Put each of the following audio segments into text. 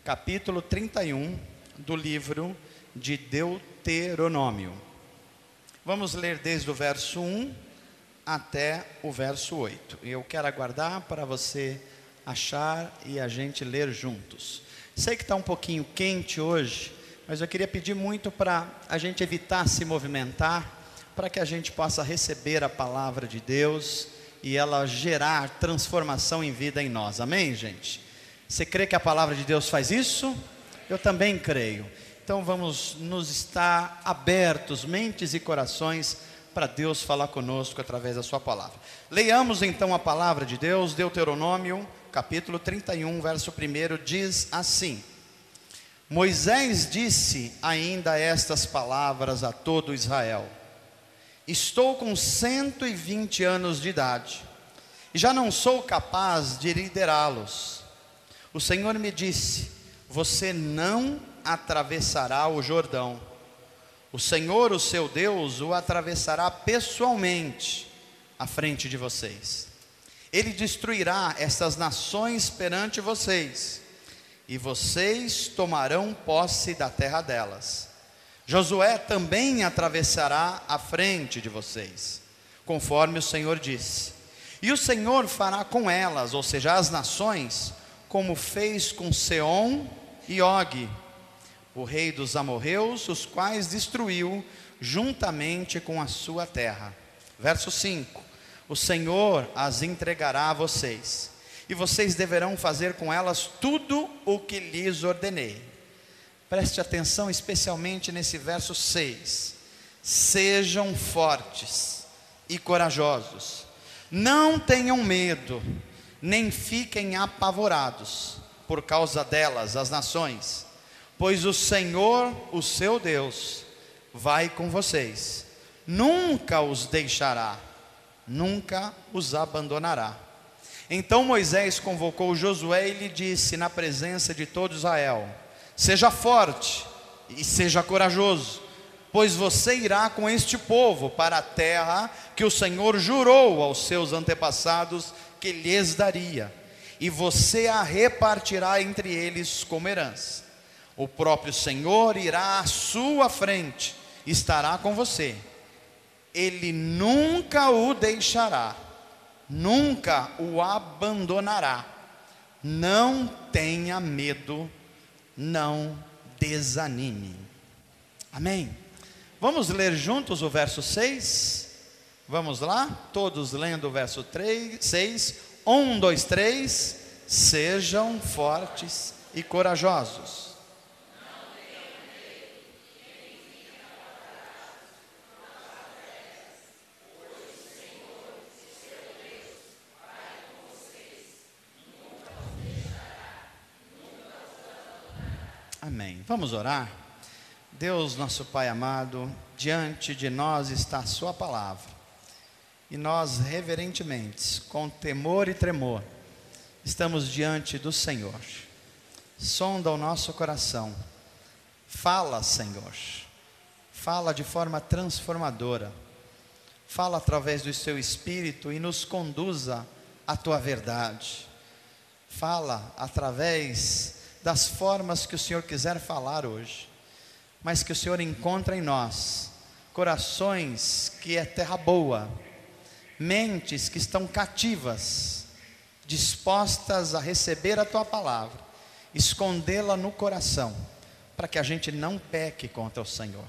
capítulo 31 do livro de Deuteronômio. Vamos ler desde o verso 1 até o verso 8. Eu quero aguardar para você achar e a gente ler juntos. Sei que está um pouquinho quente hoje, mas eu queria pedir muito para a gente evitar se movimentar, para que a gente possa receber a palavra de Deus e ela gerar transformação em vida em nós. Amém, gente? Você crê que a palavra de Deus faz isso? Eu também creio. Então vamos nos estar abertos, mentes e corações, para Deus falar conosco através da sua palavra. Leiamos então a palavra de Deus. Deuteronômio, capítulo 31, verso 1, diz assim: Moisés disse ainda estas palavras a todo Israel: Estou com 120 anos de idade, e já não sou capaz de liderá-los. O Senhor me disse: Você não atravessará o Jordão. O Senhor, o seu Deus, o atravessará pessoalmente à frente de vocês. Ele destruirá estas nações perante vocês, e vocês tomarão posse da terra delas. Josué também atravessará à frente de vocês, conforme o Senhor disse. E o Senhor fará com elas, ou seja, as nações, como fez com Seom e Og, o rei dos amorreus, os quais destruiu juntamente com a sua terra. Verso 5: O Senhor as entregará a vocês, e vocês deverão fazer com elas tudo o que lhes ordenei. Preste atenção especialmente nesse verso 6. Sejam fortes e corajosos, não tenham medo, nem fiquem apavorados por causa delas, as nações, pois o Senhor, o seu Deus, vai com vocês, nunca os deixará, nunca os abandonará. Então Moisés convocou Josué e lhe disse na presença de todo Israel: Seja forte e seja corajoso, pois você irá com este povo para a terra que o Senhor jurou aos seus antepassados que lhes daria, e você a repartirá entre eles como herança. O próprio Senhor irá à sua frente, estará com você. Ele nunca o deixará, nunca o abandonará. Não tenha medo, não desanime. Amém? Vamos ler juntos o verso 6? Vamos lá? Todos lendo o verso 6. 1, 2, 3. Sejam fortes e corajosos. Amém. Vamos orar? Deus, nosso Pai amado, diante de nós está a sua palavra, e nós reverentemente, com temor e tremor, estamos diante do Senhor. Sonda o nosso coração. Fala, Senhor. Fala de forma transformadora. Fala através do seu Espírito e nos conduza à tua verdade. Fala através das formas que o Senhor quiser falar hoje, mas que o Senhor encontre em nós corações que é terra boa, mentes que estão cativas, dispostas a receber a tua palavra, escondê-la no coração, para que a gente não peque contra o Senhor.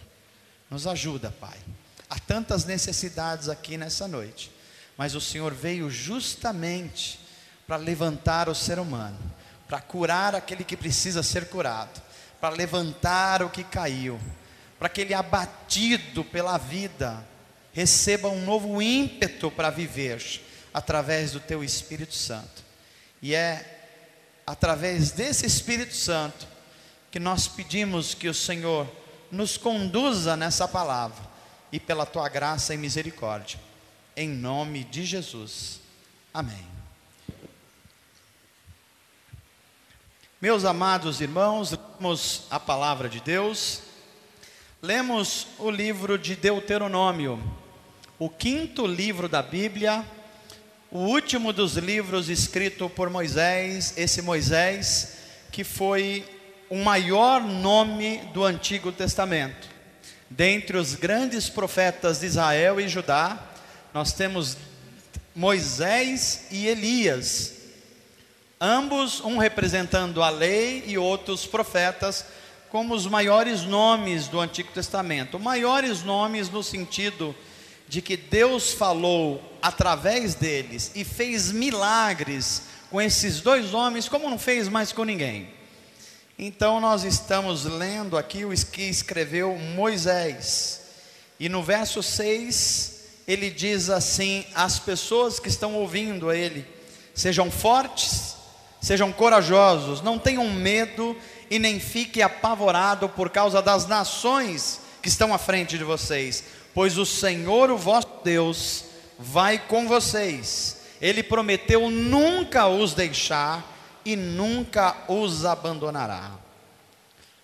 Nos ajuda, Pai. Há tantas necessidades aqui nessa noite, mas o Senhor veio justamente para levantar o ser humano, para curar aquele que precisa ser curado, para levantar o que caiu, para que ele, abatido pela vida, receba um novo ímpeto para viver, através do teu Espírito Santo. E é através desse Espírito Santo que nós pedimos que o Senhor nos conduza nessa palavra, e pela tua graça e misericórdia, em nome de Jesus, amém. Meus amados irmãos, lemos a palavra de Deus, lemos o livro de Deuteronômio, o 5º livro da Bíblia, o último dos livros escrito por Moisés, esse Moisés que foi o maior nome do Antigo Testamento. Dentre os grandes profetas de Israel e Judá, nós temos Moisés e Elias, ambos, um representando a lei e outros profetas, como os maiores nomes do Antigo Testamento. Maiores nomes no sentido de que Deus falou através deles e fez milagres com esses dois homens, como não fez mais com ninguém. Então nós estamos lendo aqui o que escreveu Moisés, e no verso 6 ele diz assim às pessoas que estão ouvindo a ele: sejam fortes, sejam corajosos, não tenham medo e nem fiquem apavorados por causa das nações que estão à frente de vocês, pois o Senhor, o vosso Deus, vai com vocês. Ele prometeu nunca os deixar e nunca os abandonará.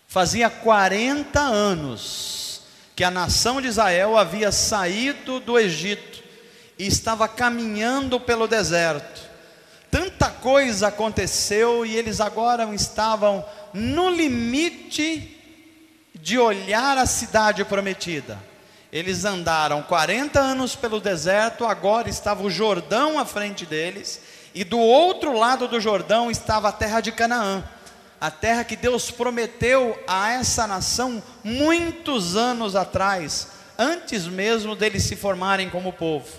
Fazia 40 anos que a nação de Israel havia saído do Egito e estava caminhando pelo deserto. Tanta coisa aconteceu e eles agora estavam no limite de olhar a cidade prometida. Eles andaram 40 anos pelo deserto, agora estava o Jordão à frente deles, e do outro lado do Jordão estava a terra de Canaã, a terra que Deus prometeu a essa nação muitos anos atrás, antes mesmo deles se formarem como povo.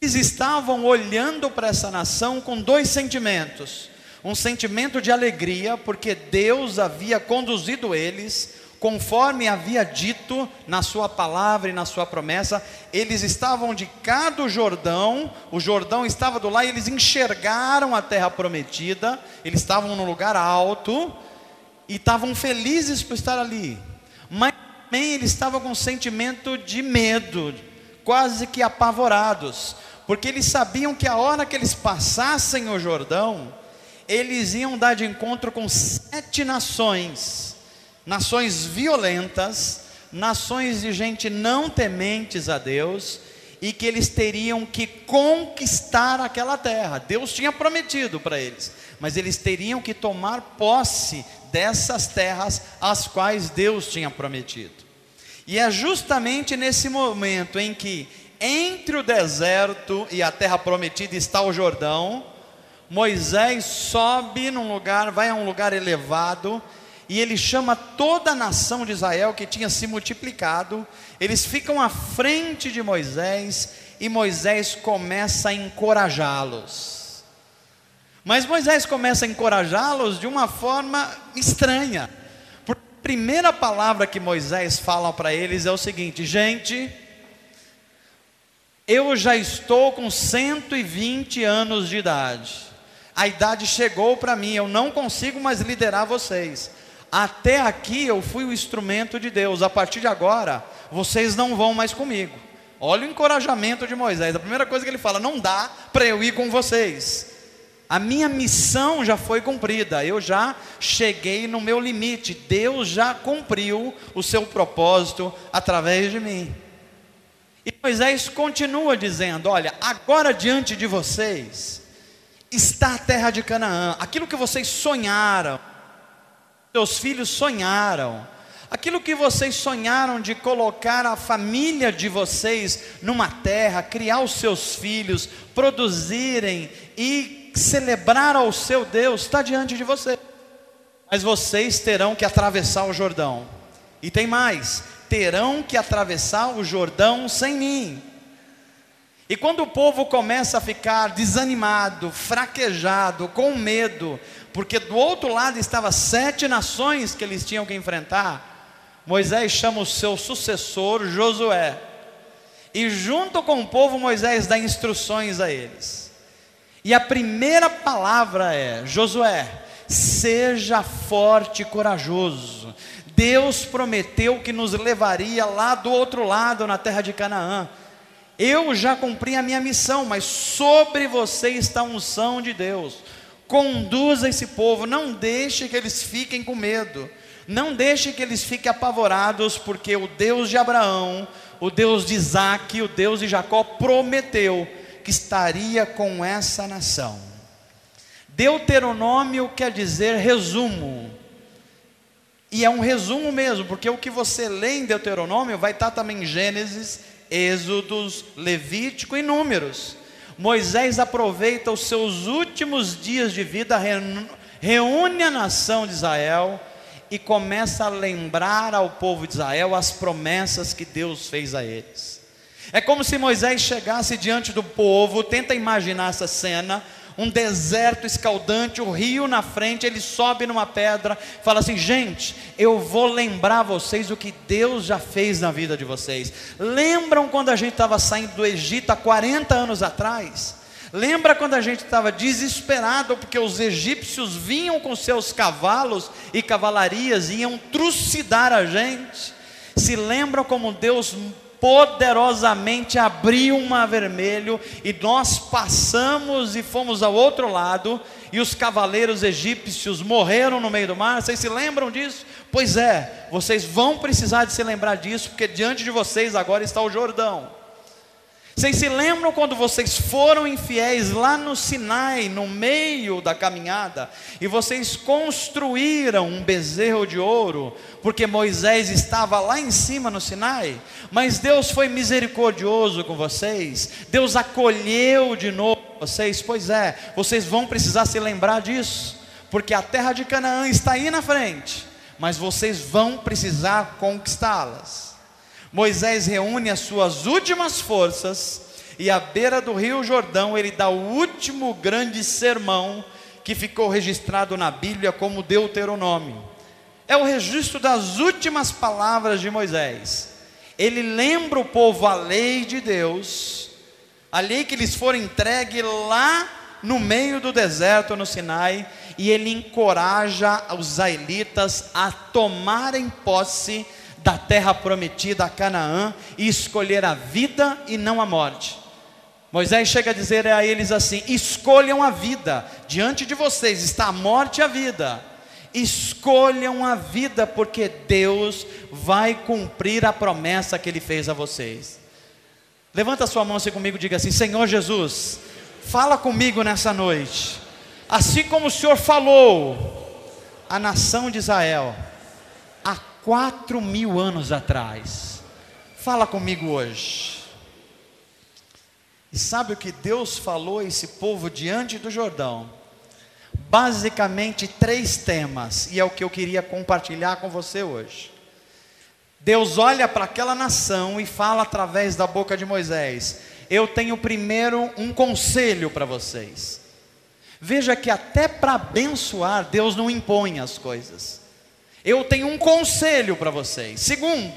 Eles estavam olhando para essa nação com dois sentimentos: um sentimento de alegria, porque Deus havia conduzido eles conforme havia dito na sua palavra e na sua promessa. Eles estavam de cá do Jordão, o Jordão estava do lado, e eles enxergaram a terra prometida, eles estavam num lugar alto, e estavam felizes por estar ali, mas também eles estavam com um sentimento de medo, quase que apavorados, porque eles sabiam que a hora que eles passassem o Jordão, eles iam dar de encontro com 7 nações, nações violentas, nações de gente não tementes a Deus, e que eles teriam que conquistar aquela terra. Deus tinha prometido para eles, mas eles teriam que tomar posse dessas terras as quais Deus tinha prometido. E é justamente nesse momento em que entre o deserto e a terra prometida está o Jordão, Moisés sobe num lugar, vai a um lugar elevado, e ele chama toda a nação de Israel que tinha se multiplicado. Eles ficam à frente de Moisés, e Moisés começa a encorajá-los. Mas Moisés começa a encorajá-los de uma forma estranha, porque a primeira palavra que Moisés fala para eles é o seguinte: gente, eu já estou com 120 anos de idade, a idade chegou para mim, eu não consigo mais liderar vocês. Até aqui eu fui o instrumento de Deus, a partir de agora vocês não vão mais comigo. Olha o encorajamento de Moisés. A primeira coisa que ele fala: não dá para eu ir com vocês, a minha missão já foi cumprida, eu já cheguei no meu limite, Deus já cumpriu o seu propósito através de mim. E Moisés continua dizendo: olha, agora diante de vocês está a terra de Canaã, aquilo que vocês sonharam, seus filhos sonharam, aquilo que vocês sonharam de colocar a família de vocês numa terra, criar os seus filhos, produzirem e celebrar ao seu Deus, está diante de vocês. Mas vocês terão que atravessar o Jordão, e tem mais, terão que atravessar o Jordão sem mim. E quando o povo começa a ficar desanimado, fraquejado, com medo, porque do outro lado estavam 7 nações que eles tinham que enfrentar, Moisés chama o seu sucessor Josué, e junto com o povo Moisés dá instruções a eles. E a primeira palavra é: Josué, seja forte e corajoso. Deus prometeu que nos levaria lá do outro lado, na terra de Canaã. Eu já cumpri a minha missão, mas sobre você está a unção de Deus. Conduza esse povo, não deixe que eles fiquem com medo, não deixe que eles fiquem apavorados, porque o Deus de Abraão, o Deus de Isaac, o Deus de Jacó prometeu que estaria com essa nação. Deuteronômio quer dizer resumo, E é um resumo mesmo, porque o que você lê em Deuteronômio vai estar também em Gênesis, Êxodos, Levítico e Números. Moisés aproveita os seus últimos dias de vida, reúne a nação de Israel e começa a lembrar ao povo de Israel as promessas que Deus fez a eles. É como se Moisés chegasse diante do povo, tenta imaginar essa cena, um deserto escaldante, o rio na frente, ele sobe numa pedra, fala assim: gente, eu vou lembrar vocês o que Deus já fez na vida de vocês. Lembram quando a gente estava saindo do Egito há 40 anos atrás? Lembra quando a gente estava desesperado porque os egípcios vinham com seus cavalos e cavalarias, iam trucidar a gente? Se lembram como Deus poderosamente abriu o mar vermelho e nós passamos e fomos ao outro lado, e os cavaleiros egípcios morreram no meio do mar? Vocês se lembram disso? Pois é, vocês vão precisar de se lembrar disso, porque diante de vocês agora está o Jordão. Vocês se lembram quando vocês foram infiéis lá no Sinai, no meio da caminhada, e vocês construíram um bezerro de ouro, porque Moisés estava lá em cima no Sinai? Mas Deus foi misericordioso com vocês, Deus acolheu de novo vocês. Pois é, vocês vão precisar se lembrar disso, porque a terra de Canaã está aí na frente, mas vocês vão precisar conquistá-las. Moisés reúne as suas últimas forças e à beira do rio Jordão ele dá o último grande sermão que ficou registrado na Bíblia como Deuteronômio. É o registro das últimas palavras de Moisés. Ele lembra o povo a lei de Deus, a lei que lhes foi entregue lá no meio do deserto no Sinai, e ele encoraja os israelitas a tomarem posse da terra prometida a Canaã e escolher a vida e não a morte. Moisés chega a dizer a eles assim: escolham a vida, diante de vocês está a morte e a vida, escolham a vida, porque Deus vai cumprir a promessa que Ele fez a vocês. Levanta a sua mão assim comigo e diga assim: Senhor Jesus, fala comigo nessa noite, assim como o Senhor falou à nação de Israel 4.000 anos atrás, fala comigo hoje. E sabe o que Deus falou a esse povo diante do Jordão? Basicamente 3 temas, e é o que eu queria compartilhar com você hoje. Deus olha para aquela nação e fala através da boca de Moisés: eu tenho primeiro um conselho para vocês. Veja que até para abençoar, Deus não impõe as coisas. Eu tenho um conselho para vocês. Segundo,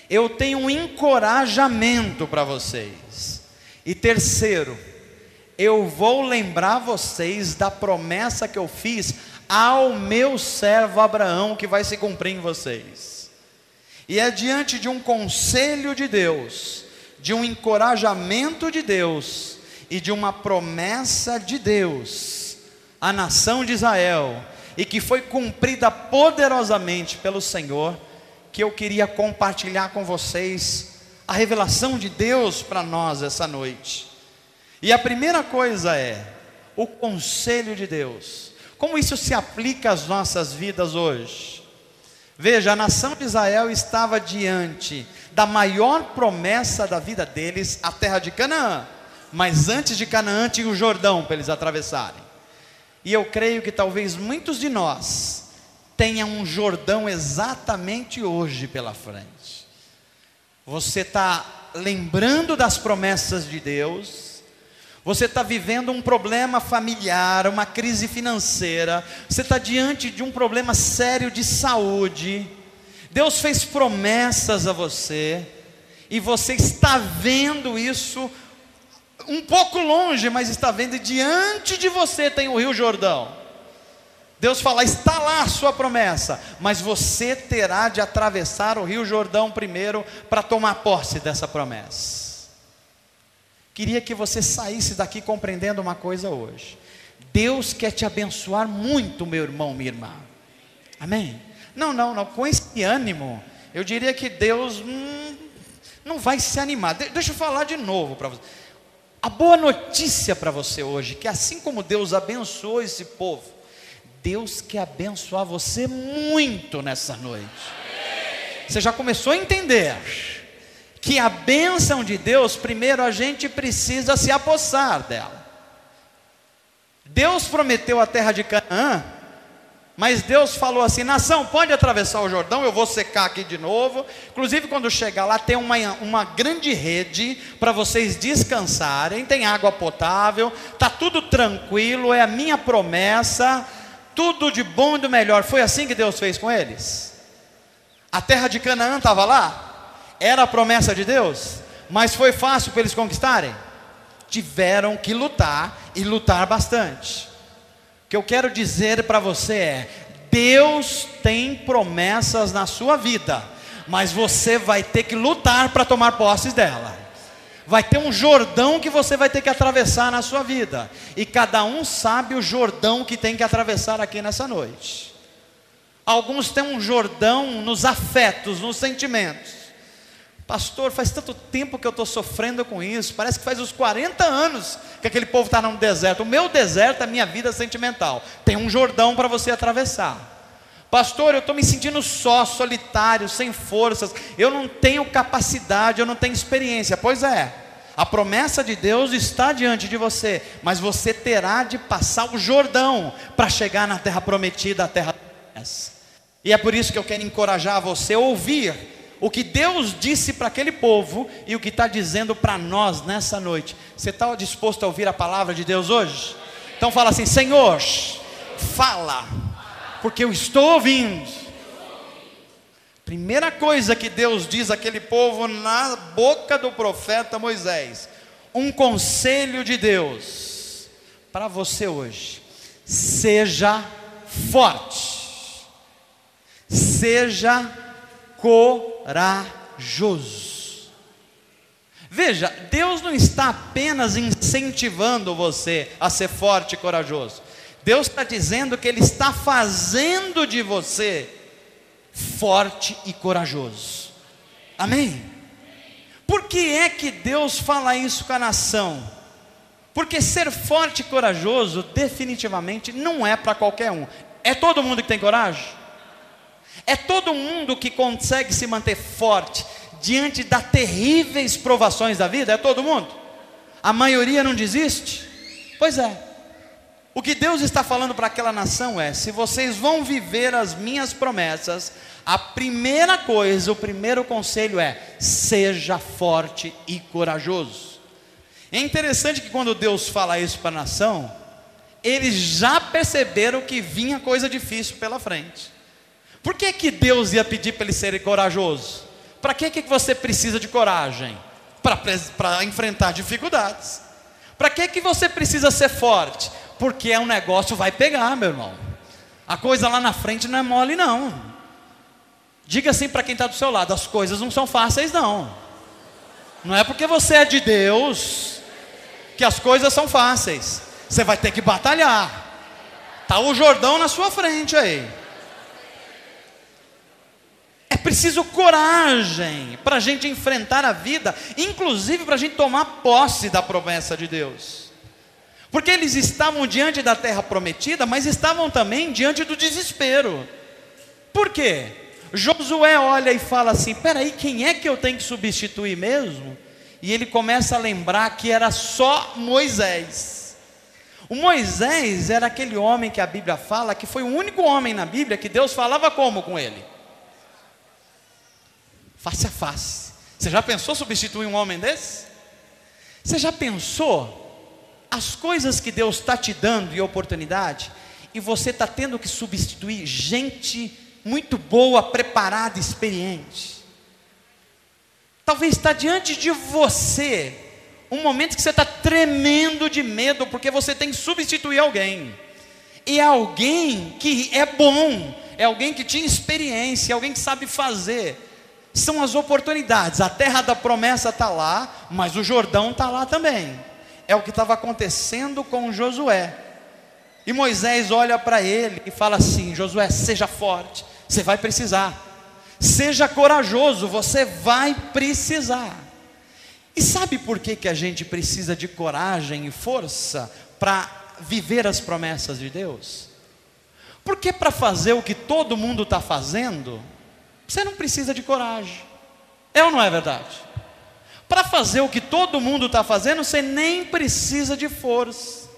eu tenho um encorajamento para vocês. E terceiro, eu vou lembrar vocês da promessa que eu fiz ao meu servo Abraão, que vai se cumprir em vocês. E é diante de um conselho de Deus, de um encorajamento de Deus e de uma promessa de Deus à nação de Israel, e que foi cumprida poderosamente pelo Senhor, que eu queria compartilhar com vocês a revelação de Deus para nós essa noite. E a primeira coisa é o conselho de Deus. Como isso se aplica às nossas vidas hoje? Veja, a nação de Israel estava diante da maior promessa da vida deles, a terra de Canaã. Mas antes de Canaã tinha o Jordão para eles atravessarem. E eu creio que talvez muitos de nós tenham um Jordão exatamente hoje pela frente. Você está lembrando das promessas de Deus, você está vivendo um problema familiar, uma crise financeira, você está diante de um problema sério de saúde. Deus fez promessas a você, e você está vendo isso um pouco longe, mas está vendo, e diante de você tem o rio Jordão. Deus fala: está lá a sua promessa, mas você terá de atravessar o rio Jordão primeiro para tomar posse dessa promessa. Queria que você saísse daqui compreendendo uma coisa hoje: Deus quer te abençoar muito, meu irmão, minha irmã. Amém? Não, com esse ânimo, eu diria que Deus não vai se animar. Deixa eu falar de novo para você. A boa notícia para você hoje, que assim como Deus abençoou esse povo, Deus quer abençoar você muito nessa noite. Você já começou a entender que a bênção de Deus, primeiro a gente precisa se apossar dela. Deus prometeu a terra de Canaã, mas Deus falou assim: nação, pode atravessar o Jordão, eu vou secar aqui de novo. Inclusive quando chegar lá tem uma grande rede para vocês descansarem, tem água potável, está tudo tranquilo, é a minha promessa, tudo de bom e do melhor. Foi assim que Deus fez com eles. A terra de Canaã estava lá, era a promessa de Deus, mas foi fácil para eles conquistarem? Tiveram que lutar, e lutar bastante. O que eu quero dizer para você é: Deus tem promessas na sua vida, mas você vai ter que lutar para tomar posse dela. Vai ter um Jordão que você vai ter que atravessar na sua vida, e cada um sabe o Jordão que tem que atravessar aqui nessa noite. Alguns têm um Jordão nos afetos, nos sentimentos. Pastor, faz tanto tempo que eu estou sofrendo com isso, parece que faz uns 40 anos que aquele povo está no deserto. O meu deserto é a minha vida sentimental. Tem um Jordão para você atravessar. Pastor, eu estou me sentindo só, solitário, sem forças, eu não tenho capacidade, eu não tenho experiência. Pois é, a promessa de Deus está diante de você, mas você terá de passar o Jordão para chegar na terra prometida, a terra promessa. E é por isso que eu quero encorajar você a ouvir o que Deus disse para aquele povo e o que está dizendo para nós nessa noite. Você está disposto a ouvir a palavra de Deus hoje? Então fala assim: Senhor, fala, porque eu estou ouvindo. Primeira coisa que Deus diz àquele povo na boca do profeta Moisés, um conselho de Deus para você hoje: seja forte, seja corajoso. Veja, Deus não está apenas incentivando você a ser forte e corajoso. Deus está dizendo que Ele está fazendo de você forte e corajoso. Amém? Por que é que Deus fala isso com a nação? Porque ser forte e corajoso definitivamente não é para qualquer um. É todo mundo que tem coragem? É todo mundo que consegue se manter forte diante das terríveis provações da vida? É todo mundo? A maioria não desiste? Pois é. O que Deus está falando para aquela nação é: se vocês vão viver as minhas promessas, a primeira coisa, o primeiro conselho é: seja forte e corajoso. É interessante que quando Deus fala isso para a nação, eles já perceberam que vinha coisa difícil pela frente. Por que que Deus ia pedir para eles serem corajosos? Para que você precisa de coragem? Para enfrentar dificuldades. Para que você precisa ser forte? Porque o negócio vai pegar, meu irmão. A coisa lá na frente não é mole não. Diga assim para quem está do seu lado: as coisas não são fáceis não. Não é porque você é de Deus que as coisas são fáceis. Você vai ter que batalhar. Está o Jordão na sua frente aí. É preciso coragem para a gente enfrentar a vida, inclusive para a gente tomar posse da promessa de Deus. Porque eles estavam diante da terra prometida, mas estavam também diante do desespero. Por quê? Josué olha e fala assim: peraí, quem é que eu tenho que substituir mesmo? E ele começa a lembrar que era só Moisés. O Moisés era aquele homem que a Bíblia fala que foi o único homem na Bíblia que Deus falava como com ele? Face a face. Você já pensou substituir um homem desse? Você já pensou as coisas que Deus está te dando e oportunidade, e você está tendo que substituir gente muito boa, preparada, experiente? Talvez está diante de você um momento que você está tremendo de medo, porque você tem que substituir alguém, e é alguém que é bom, é alguém que tinha experiência, é alguém que sabe fazer. São as oportunidades. A terra da promessa está lá, mas o Jordão está lá também. É o que estava acontecendo com Josué. E Moisés olha para ele e fala assim: Josué, seja forte, você vai precisar. Seja corajoso, você vai precisar. E sabe por que a gente precisa de coragem e força para viver as promessas de Deus? Porque para fazer o que todo mundo está fazendo, você não precisa de coragem. É ou não é verdade? Para fazer o que todo mundo está fazendo, você nem precisa de força.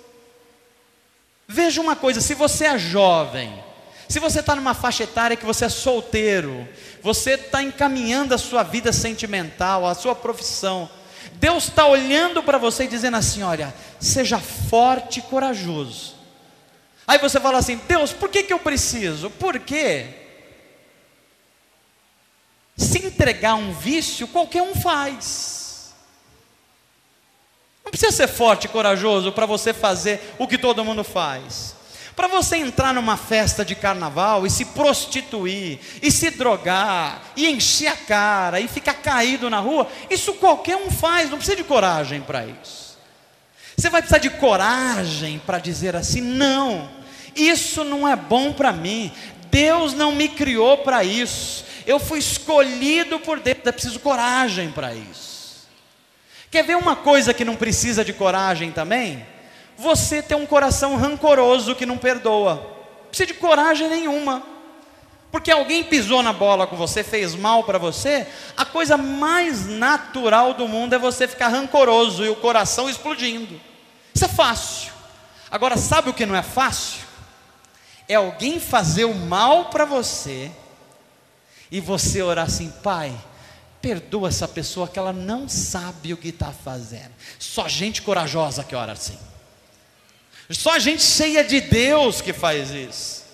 Veja uma coisa, se você é jovem, se você está numa faixa etária que você é solteiro, você está encaminhando a sua vida sentimental, a sua profissão, Deus está olhando para você e dizendo assim: olha, seja forte e corajoso. Aí você fala assim: Deus, por que eu preciso? Por quê? Se entregar a um vício, qualquer um faz. Não precisa ser forte e corajoso para você fazer o que todo mundo faz. Para você entrar numa festa de carnaval e se prostituir, e se drogar, e encher a cara, e ficar caído na rua, isso qualquer um faz, não precisa de coragem para isso. Você vai precisar de coragem para dizer assim: não, isso não é bom para mim, Deus não me criou para isso, eu fui escolhido por Deus, eu preciso de coragem para isso. Quer ver uma coisa que não precisa de coragem também? Você tem um coração rancoroso que não perdoa. Não precisa de coragem nenhuma. Porque alguém pisou na bola com você, fez mal para você, a coisa mais natural do mundo é você ficar rancoroso e o coração explodindo. Isso é fácil. Agora, sabe o que não é fácil? É alguém fazer o mal para você e você orar assim: Pai, perdoa essa pessoa que ela não sabe o que está fazendo. Só gente corajosa que ora assim. Só gente cheia de Deus que faz isso.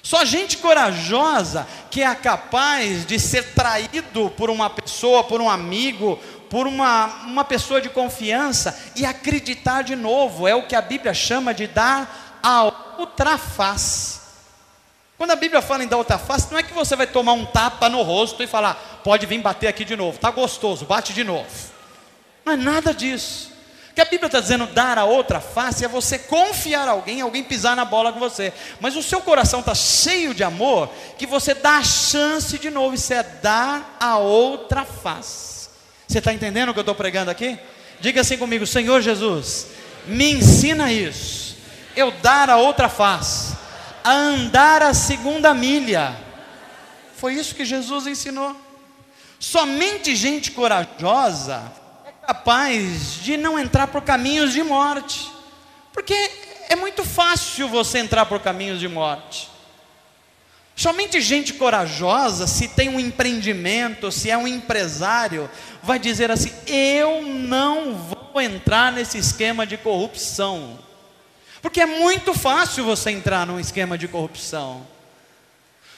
Só gente corajosa que é capaz de ser traído por uma pessoa, por um amigo, por uma pessoa de confiança e acreditar de novo. É o que a Bíblia chama de dar a outra face. Quando a Bíblia fala em dar outra face, não é que você vai tomar um tapa no rosto e falar: pode vir bater aqui de novo, está gostoso, bate de novo. Não é nada disso. O que a Bíblia está dizendo, dar a outra face, é você confiar em alguém pisar na bola com você, mas o seu coração está cheio de amor, que você dá a chance de novo. Isso é dar a outra face. Você está entendendo o que eu estou pregando aqui? Diga assim comigo: Senhor Jesus, me ensina isso, eu dar a outra face, a andar a segunda milha. Foi isso que Jesus ensinou. Somente gente corajosa é capaz de não entrar por caminhos de morte, porque é muito fácil você entrar por caminhos de morte. Somente gente corajosa, se tem um empreendimento, se é um empresário, vai dizer assim: eu não vou entrar nesse esquema de corrupção, porque é muito fácil você entrar num esquema de corrupção.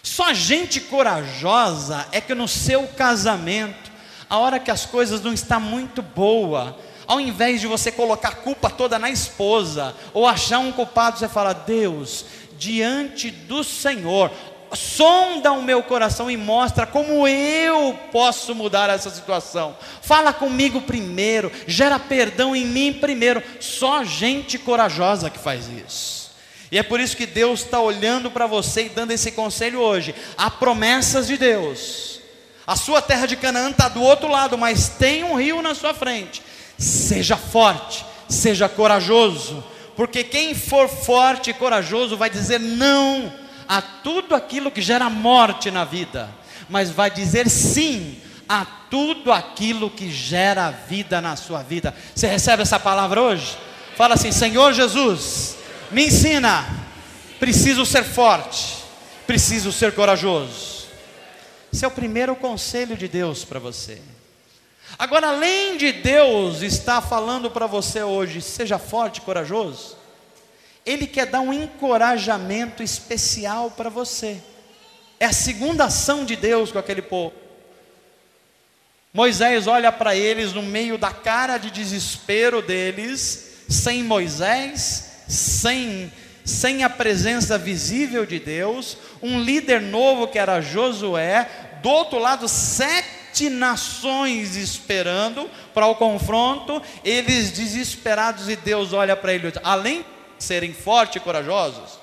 Só gente corajosa é que no seu casamento, a hora que as coisas não estão muito boas, ao invés de você colocar a culpa toda na esposa, ou achar um culpado, você fala: Deus, diante do Senhor, sonda o meu coração e mostra como eu posso mudar essa situação. Fala comigo primeiro, gera perdão em mim primeiro. Só gente corajosa que faz isso. E é por isso que Deus está olhando para você e dando esse conselho hoje. Há promessas de Deus. A sua terra de Canaã está do outro lado, mas tem um rio na sua frente. Seja forte, seja corajoso, porque quem for forte e corajoso vai dizer não a tudo aquilo que gera morte na vida, mas vai dizer sim a tudo aquilo que gera vida na sua vida. Você recebe essa palavra hoje? Fala assim: Senhor Jesus, me ensina, preciso ser forte, preciso ser corajoso. Esse é o primeiro conselho de Deus para você. Agora, além de Deus estar falando para você hoje, seja forte e corajoso, Ele quer dar um encorajamento especial para você. É a segunda ação de Deus com aquele povo. Moisés olha para eles no meio da cara de desespero deles, sem Moisés, sem a presença visível de Deus, um líder novo que era Josué, do outro lado 7 nações esperando para o confronto, eles desesperados, e Deus olha para eles, além de serem fortes e corajosos,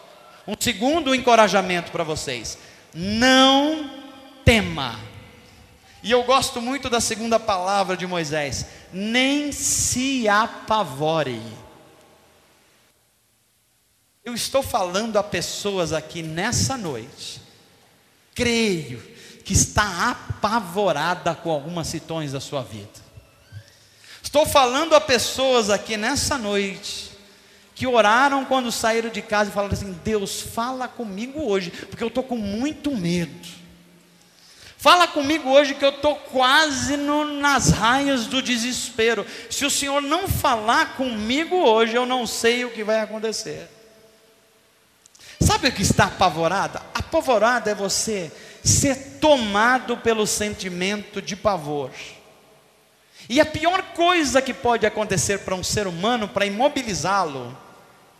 um segundo encorajamento para vocês: não tema. E eu gosto muito da segunda palavra de Moisés: nem se apavore. Eu estou falando a pessoas aqui nessa noite, creio, que está apavorada com algumas situações da sua vida. Estou falando a pessoas aqui nessa noite, que oraram quando saíram de casa e falaram assim: Deus, fala comigo hoje, porque eu estou com muito medo. Fala comigo hoje que eu estou quase nas raias do desespero. Se o Senhor não falar comigo hoje, eu não sei o que vai acontecer. Sabe o que está apavorada? Apavorada é você ser tomado pelo sentimento de pavor. E a pior coisa que pode acontecer para um ser humano, para imobilizá-lo,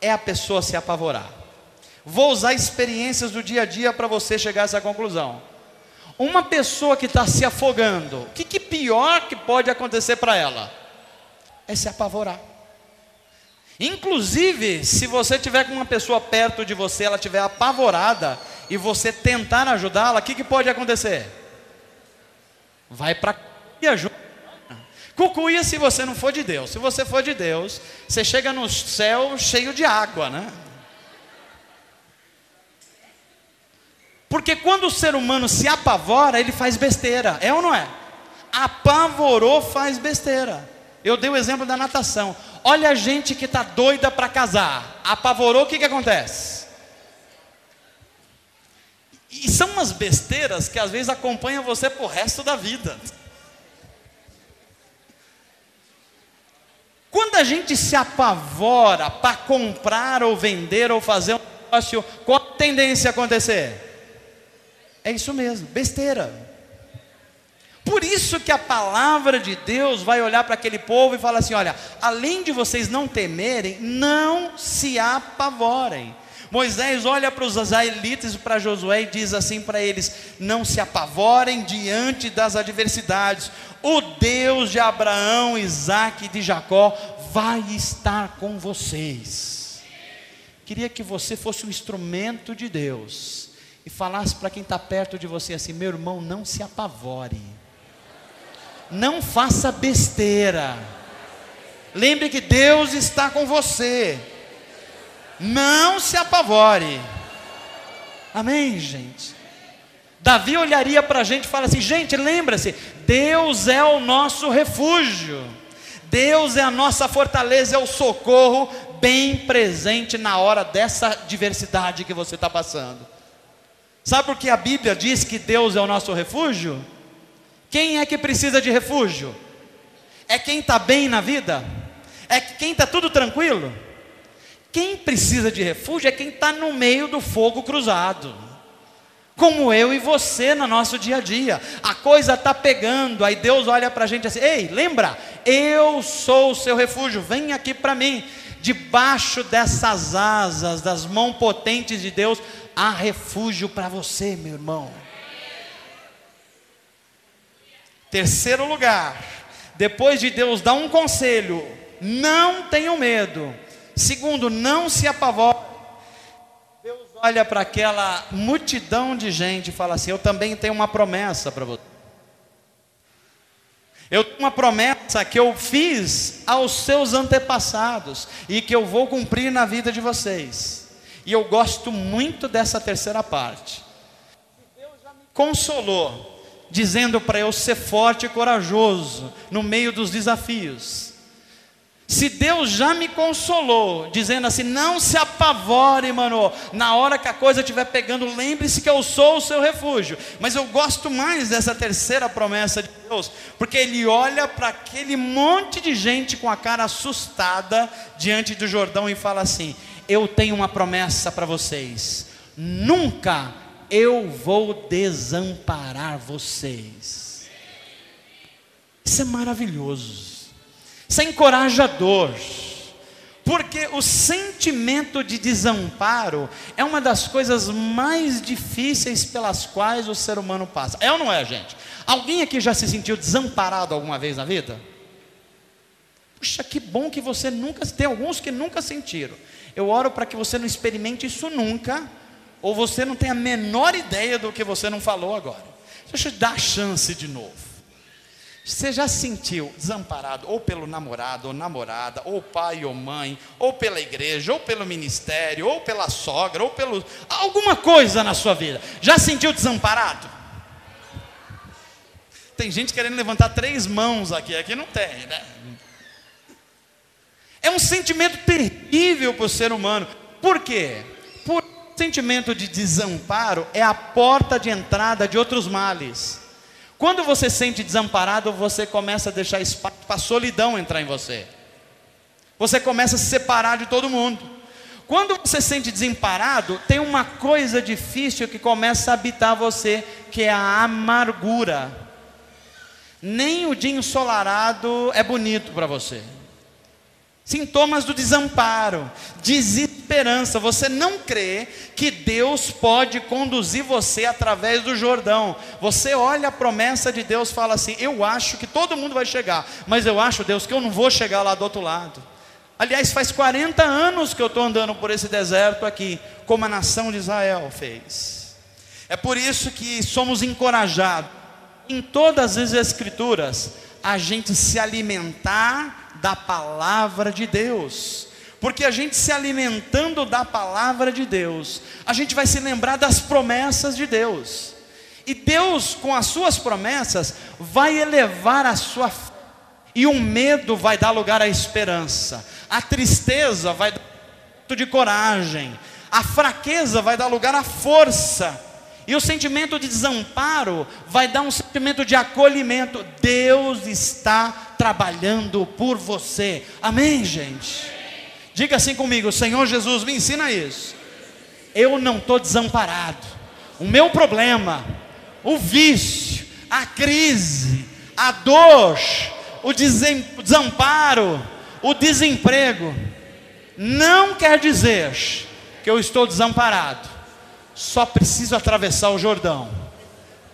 é a pessoa se apavorar. Vou usar experiências do dia a dia para você chegar a essa conclusão. Uma pessoa que está se afogando, o que pior que pode acontecer para ela? É se apavorar. Inclusive, se você tiver com uma pessoa perto de você, ela estiver apavorada, e você tentar ajudá-la, o que pode acontecer? Vai para e ajuda. Cucuia se você não for de Deus. Se você for de Deus, você chega no céu cheio de água, né? Porque quando o ser humano se apavora, ele faz besteira, é ou não é? Apavorou, faz besteira. Eu dei o exemplo da natação. Olha a gente que está doida para casar, apavorou, o que acontece? E são umas besteiras que às vezes acompanham você pro resto da vida. Quando a gente se apavora para comprar ou vender ou fazer um negócio, qual a tendência a acontecer? É isso mesmo, besteira. Por isso que a palavra de Deus vai olhar para aquele povo e fala assim: olha, além de vocês não temerem, não se apavorem. Moisés olha para os israelitas e para Josué e diz assim para eles: não se apavorem diante das adversidades. O Deus de Abraão, Isaque e de Jacó vai estar com vocês. Queria que você fosse um instrumento de Deus e falasse para quem está perto de você assim: meu irmão, não se apavore, não faça besteira, lembre que Deus está com você, não se apavore. Amém, gente? Davi olharia para a gente e fala assim: gente, lembra-se, Deus é o nosso refúgio, Deus é a nossa fortaleza, é o socorro bem presente na hora dessa adversidade que você está passando. Sabe por que a Bíblia diz que Deus é o nosso refúgio? Quem é que precisa de refúgio? É quem está bem na vida? É quem está tudo tranquilo? Quem precisa de refúgio é quem está no meio do fogo cruzado, como eu e você no nosso dia a dia. A coisa está pegando, aí Deus olha para a gente assim: ei, lembra, eu sou o seu refúgio, vem aqui para mim. Debaixo dessas asas, das mãos potentes de Deus, há refúgio para você, meu irmão. Terceiro lugar, depois de Deus dar um conselho: não tenham medo. Segundo, não se apavore. Deus olha para aquela multidão de gente e fala assim: eu também tenho uma promessa para você. Eu tenho uma promessa que eu fiz aos seus antepassados e que eu vou cumprir na vida de vocês. E eu gosto muito dessa terceira parte. Deus já me consolou, dizendo para eu ser forte e corajoso no meio dos desafios. Se Deus já me consolou, dizendo assim: não se apavore, mano, na hora que a coisa estiver pegando, lembre-se que eu sou o seu refúgio. Mas eu gosto mais dessa terceira promessa de Deus, porque Ele olha para aquele monte de gente com a cara assustada diante do Jordão e fala assim: eu tenho uma promessa para vocês, nunca eu vou desamparar vocês. Isso é maravilhoso. Isso é encorajador, porque o sentimento de desamparo é uma das coisas mais difíceis pelas quais o ser humano passa. É ou não é, gente? Alguém aqui já se sentiu desamparado alguma vez na vida? Puxa, que bom que você nunca... Tem alguns que nunca sentiram. Eu oro para que você não experimente isso nunca, ou você não tenha a menor ideia do que você não falou agora. Deixa eu dar a chance de novo. Você já se sentiu desamparado, ou pelo namorado, ou namorada, ou pai ou mãe, ou pela igreja, ou pelo ministério, ou pela sogra, ou pelo... alguma coisa na sua vida? Já se sentiu desamparado? Tem gente querendo levantar 3 mãos aqui não tem, né? É um sentimento terrível para o ser humano. Por quê? Porque o sentimento de desamparo é a porta de entrada de outros males. Quando você se sente desamparado, você começa a deixar espaço para a solidão entrar em você. Você começa a se separar de todo mundo. Quando você se sente desamparado, tem uma coisa difícil que começa a habitar você, que é a amargura. Nem o dia ensolarado é bonito para você. Sintomas do desamparo, desesperança. Você não crê que Deus pode conduzir você através do Jordão. Você olha a promessa de Deus e fala assim: eu acho que todo mundo vai chegar, mas eu acho, Deus, que eu não vou chegar lá do outro lado. Aliás, faz 40 anos que eu estou andando por esse deserto aqui, como a nação de Israel fez. É por isso que somos encorajados em todas as escrituras a gente se alimentar da palavra de Deus, porque a gente se alimentando da palavra de Deus, a gente vai se lembrar das promessas de Deus, e Deus com as suas promessas vai elevar a sua fé, e o medo vai dar lugar à esperança, a tristeza vai dar lugar de coragem, a fraqueza vai dar lugar à força, e o sentimento de desamparo vai dar um sentimento de acolhimento. Deus está trabalhando por você. Amém, gente? Diga assim comigo: Senhor Jesus, me ensina isso. Eu não estou desamparado. O meu problema, o vício, a crise, a dor, o desamparo, o desemprego, não quer dizer que eu estou desamparado. Só preciso atravessar o Jordão.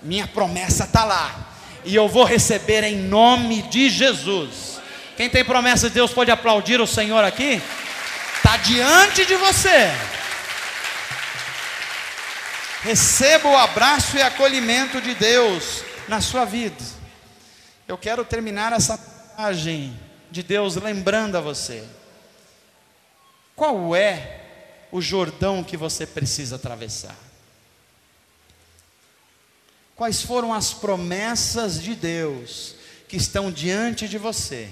Minha promessa está lá, e eu vou receber em nome de Jesus. Quem tem promessa de Deus pode aplaudir o Senhor aqui. Está diante de você. Receba o abraço e acolhimento de Deus na sua vida. Eu quero terminar essa mensagem de Deus lembrando a você: qual é o Jordão que você precisa atravessar? Quais foram as promessas de Deus que estão diante de você?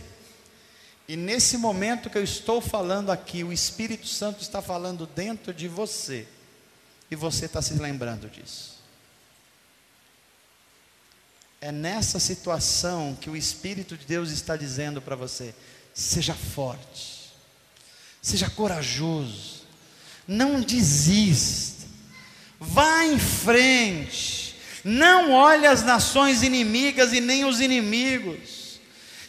E nesse momento que eu estou falando aqui, o Espírito Santo está falando dentro de você, e você está se lembrando disso. É nessa situação que o Espírito de Deus está dizendo para você: seja forte, seja corajoso, não desista, vá em frente, não olhe as nações inimigas e nem os inimigos.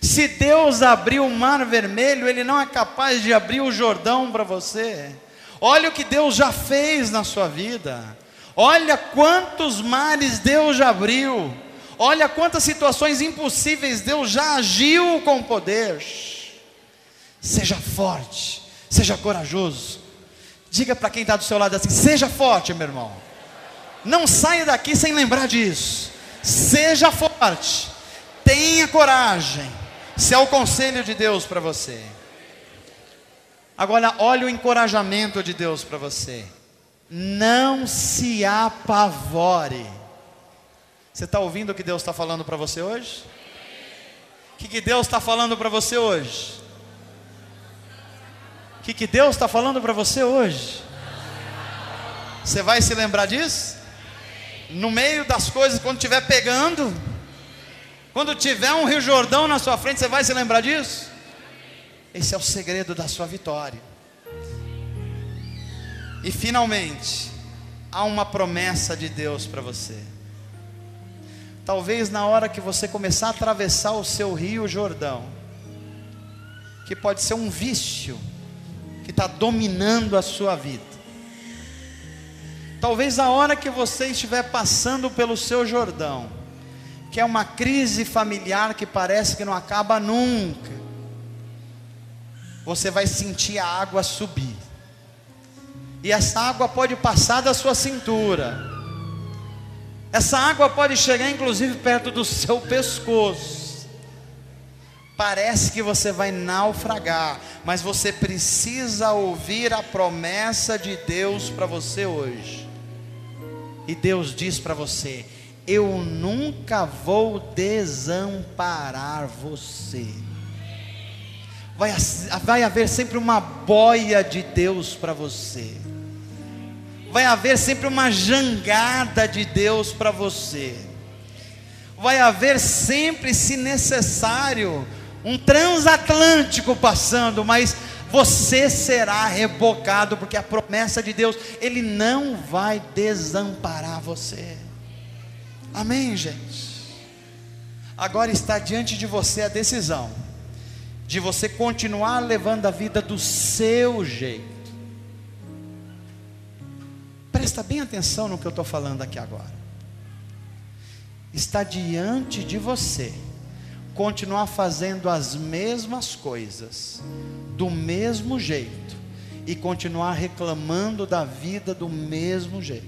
Se Deus abriu o mar vermelho, Ele não é capaz de abrir o Jordão para você. Olha o que Deus já fez na sua vida, olha quantos mares Deus já abriu, olha quantas situações impossíveis Deus já agiu com poder. Seja forte, seja corajoso. Diga para quem está do seu lado assim: seja forte, meu irmão. Não saia daqui sem lembrar disso. Seja forte, tenha coragem. Esse é o conselho de Deus para você. Agora olha o encorajamento de Deus para você: não se apavore. Você está ouvindo o que Deus está falando para você hoje? O que Deus está falando para você hoje? O que Deus está falando para você hoje? Você vai se lembrar disso? No meio das coisas, quando estiver pegando, quando tiver um Rio Jordão na sua frente, você vai se lembrar disso? Esse é o segredo da sua vitória. E finalmente, há uma promessa de Deus para você. Talvez na hora que você começar a atravessar o seu Rio Jordão, que pode ser um vício que está dominando a sua vida. Talvez a hora que você estiver passando pelo seu Jordão, que é uma crise familiar que parece que não acaba nunca, você vai sentir a água subir, e essa água pode passar da sua cintura, essa água pode chegar inclusive perto do seu pescoço, parece que você vai naufragar, mas você precisa ouvir a promessa de Deus para você hoje. E Deus diz para você: eu nunca vou desamparar você. Vai haver sempre uma boia de Deus para você. Vai haver sempre uma jangada de Deus para você. Vai haver sempre, se necessário, um transatlântico passando, mas você será rebocado, porque a promessa de Deus, Ele não vai desamparar você. Amém, gente? Agora está diante de você a decisão de você continuar levando a vida do seu jeito. Presta bem atenção no que eu estou falando aqui agora. Está diante de você continuar fazendo as mesmas coisas, do mesmo jeito, e continuar reclamando da vida do mesmo jeito.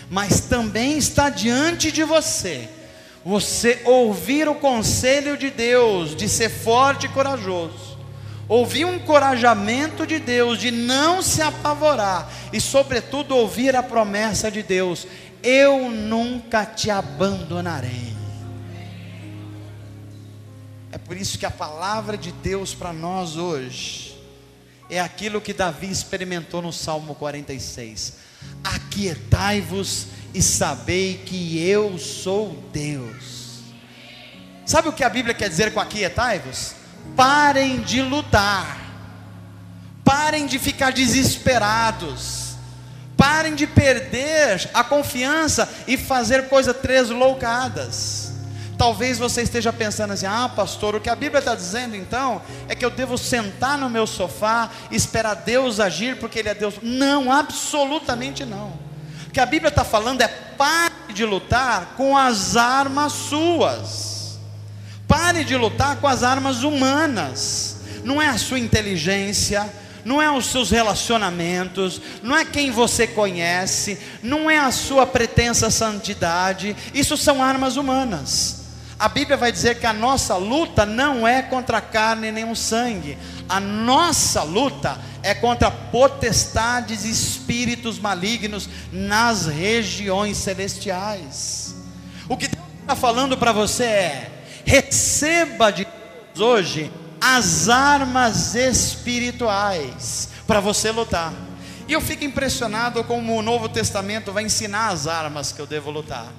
Mas também está diante de você ouvir o conselho de Deus, de ser forte e corajoso, ouvir um encorajamento de Deus, de não se apavorar, e sobretudo ouvir a promessa de Deus: eu nunca te abandonarei. É por isso que a palavra de Deus para nós hoje é aquilo que Davi experimentou no Salmo 46: aquietai-vos e sabei que eu sou Deus. Sabe o que a Bíblia quer dizer com aquietai-vos? Parem de lutar, parem de ficar desesperados, parem de perder a confiança e fazer coisas tresloucadas. Talvez você esteja pensando assim: ah, pastor, o que a Bíblia está dizendo então é que eu devo sentar no meu sofá e esperar Deus agir porque Ele é Deus. Não, absolutamente não. O que a Bíblia está falando é: pare de lutar com as armas suas, pare de lutar com as armas humanas. Não é a sua inteligência, não é os seus relacionamentos, não é quem você conhece, não é a sua pretensa santidade. Isso são armas humanas. A Bíblia vai dizer que a nossa luta não é contra a carne nem o sangue. A nossa luta é contra potestades e espíritos malignos nas regiões celestiais. O que Deus está falando para você é: receba de Deus hoje as armas espirituais para você lutar. E eu fico impressionado como o Novo Testamento vai ensinar as armas que eu devo lutar.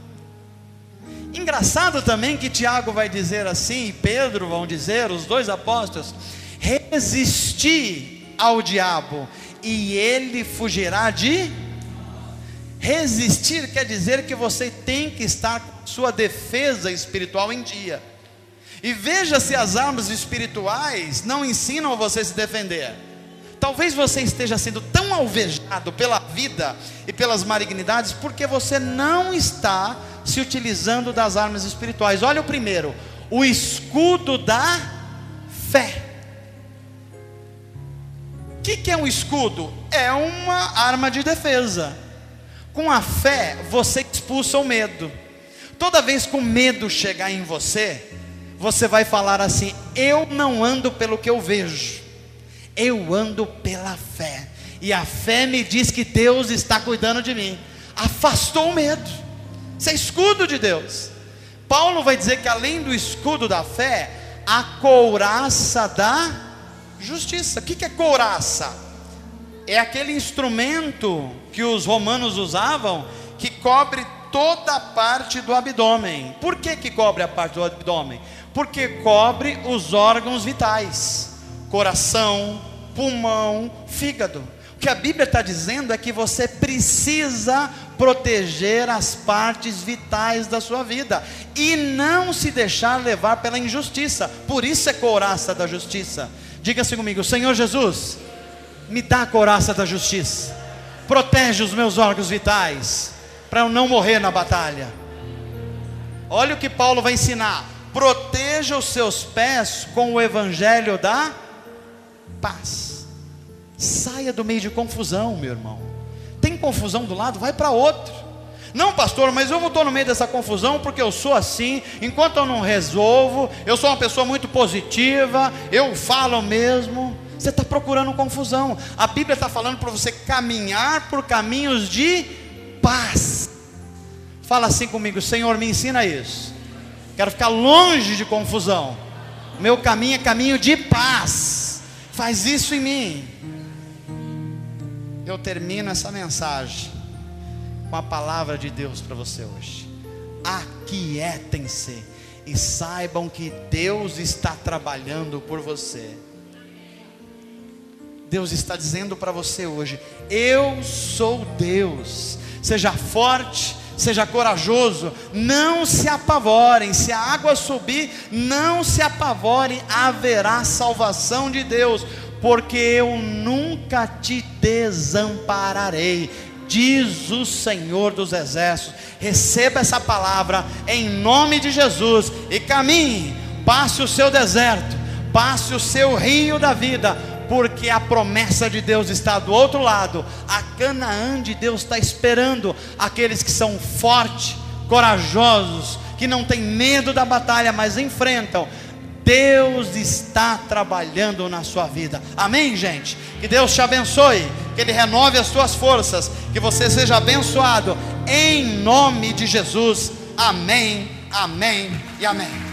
Engraçado também que Tiago vai dizer assim, e Pedro vão dizer, os dois apóstolos: resisti ao diabo e ele fugirá de... Resistir quer dizer que você tem que estar com sua defesa espiritual em dia. E veja se as armas espirituais não ensinam você a se defender. Talvez você esteja sendo tão alvejado pela vida e pelas malignidades porque você não está se utilizando das armas espirituais. Olha o primeiro: o escudo da fé. O que é um escudo? É uma arma de defesa. Com a fé você expulsa o medo. Toda vez que o medo chegar em você, você vai falar assim: eu não ando pelo que eu vejo, eu ando pela fé, e a fé me diz que Deus está cuidando de mim. Afastou o medo. Isso é escudo de Deus. Paulo vai dizer que além do escudo da fé, a couraça da justiça. O que é couraça? É aquele instrumento que os romanos usavam, que cobre toda a parte do abdômen. Por que cobre a parte do abdômen? Porque cobre os órgãos vitais: coração, pulmão, fígado. O que a Bíblia está dizendo é que você precisa proteger as partes vitais da sua vida e não se deixar levar pela injustiça. Por isso é couraça da justiça. Diga assim comigo: Senhor Jesus, me dá a couraça da justiça, protege os meus órgãos vitais, para eu não morrer na batalha. Olha o que Paulo vai ensinar: proteja os seus pés com o evangelho da paz. Saia do meio de confusão, meu irmão. Tem confusão do lado? Vai para outro. Não, pastor, mas eu não estou no meio dessa confusão porque eu sou assim. Enquanto eu não resolvo, eu sou uma pessoa muito positiva, eu falo mesmo. Você está procurando confusão. A Bíblia está falando para você caminhar por caminhos de paz. Fala assim comigo: Senhor, me ensina isso. Quero ficar longe de confusão. Meu caminho é caminho de paz. Faz isso em mim. Eu termino essa mensagem com a palavra de Deus para você hoje. Aquietem-se e saibam que Deus está trabalhando por você. Deus está dizendo para você hoje: eu sou Deus. Seja forte, seja corajoso, não se apavorem. Se a água subir, não se apavorem, haverá salvação de Deus, porque eu nunca te desampararei, diz o Senhor dos Exércitos. Receba essa palavra em nome de Jesus e caminhe, passe o seu deserto, passe o seu rio da vida, porque a promessa de Deus está do outro lado. A Canaã de Deus está esperando aqueles que são fortes, corajosos, que não têm medo da batalha, mas enfrentam. Deus está trabalhando na sua vida. Amém, gente? Que Deus te abençoe, que Ele renove as suas forças, que você seja abençoado em nome de Jesus. Amém, amém e amém.